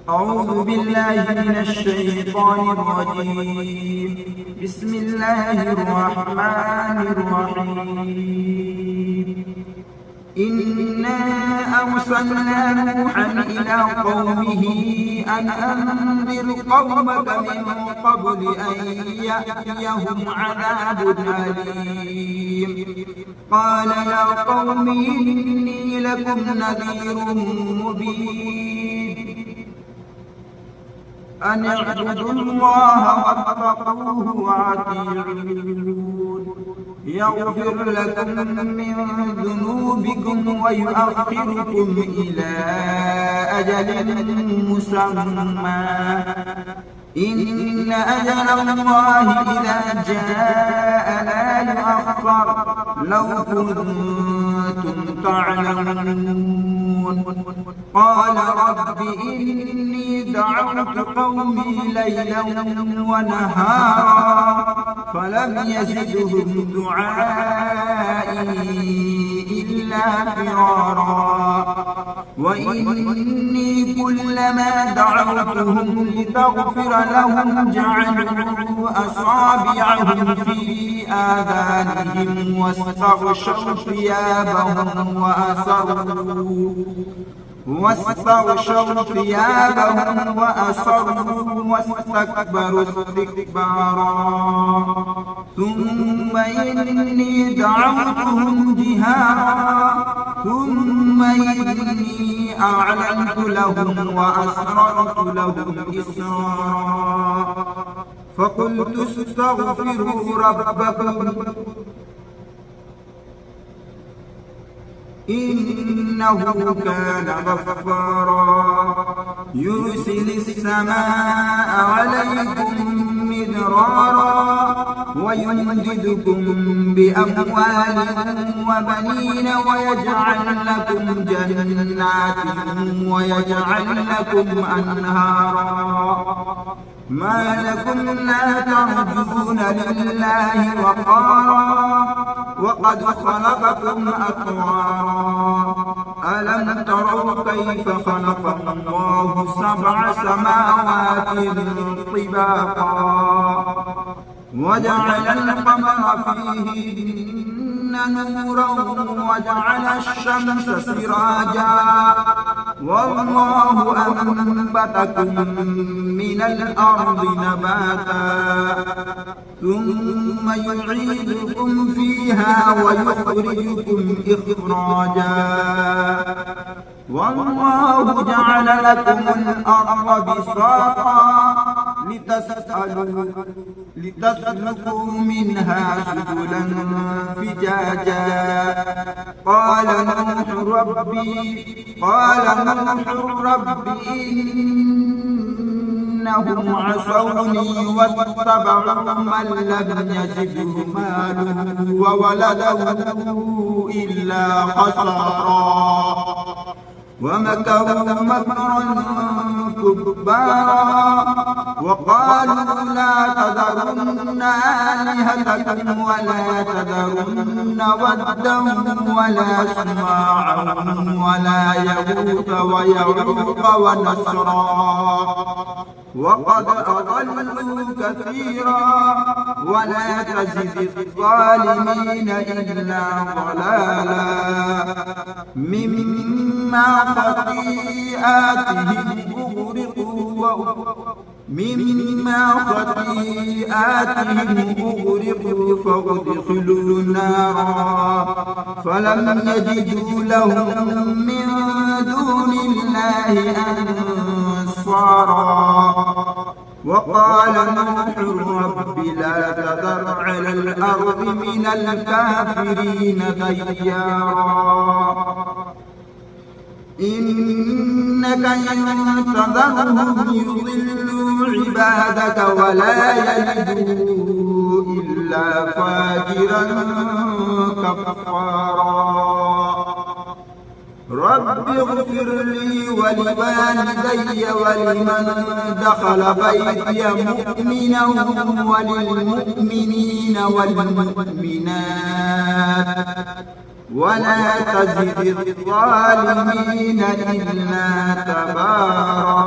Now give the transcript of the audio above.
أعوذ بالله من الشيطان الرجيم. بسم الله الرحمن الرحيم. إنا أرسلنا نوحا إلى قومه أن أنذر قومك من قبل أن يأتيهم عذاب أليم. قال يا قوم إني لكم نذير مبين أن اعبدوا الله واتقوه وأطيعون يغفر لكم من ذنوبكم ويؤخركم إلى أجل مسمى إن أجل الله إذا جاء لا يؤخر لو كنتم تعلمون. قال رب إني دعوت قومي ليلا ونهارا فلم يزدهم دعائي إلا فرارا وإني كلما دعوتهم لتغفر لهم جعلوا أصابعهم في آذانهم واستغشوا ثيابهم وأصروا واستكبروا استكبارا ثم إني دعوتهم جهارا ثم إني أعلنت لهم وأسررت لهم إسرارا فقلت استغفروا ربكم إنه كان غفارا يرسل السماء عليكم مدرارا ويمددكم بأموال وبنين ويجعل لكم جنات ويجعل لكم أنهارا ما لكم لا ترجون لله وقارا وقد خلقكم أطوارا ألم تروا كيف خلق الله 7 سماوات طباقا وجعل القمر فيهن نورا وجعل الشمس سراجا والله أنبتكم من الأرض نباتا ثم يعيدكم فيها ويخرجكم إخراجا والله جعل لكم الأرض بساطا لتسلكوا منها سبلا فجاجا قال نوح رب إنهم عصوني واتبعوا من لم يزده ماله وولده إلا خسارا ومكروا مكرا كبارا وقالوا لا تذرن آلهتكم ولا تذرن ودا ولا سماعا ولا يغوث ويعوق ونسرا وقد أضلوا كثيرا ولا تزد الظالمين إلا ضلالا مما خطيئاتهم أغرقوا فأدخلوا نارا فلم يجدوا لهم من دون الله أنصارا وقال نوح رب لا تذر على الأرض من الكافرين ديارا إنك إن تذرهم يضلوا عبادك ولا يلدوا إلا فاجرا كفارا رب اغفر لي ولوالدي ولمن دخل بيتي مؤمنا وللمؤمنين والمؤمنات ولا تزد الظالمين إلا تبارا.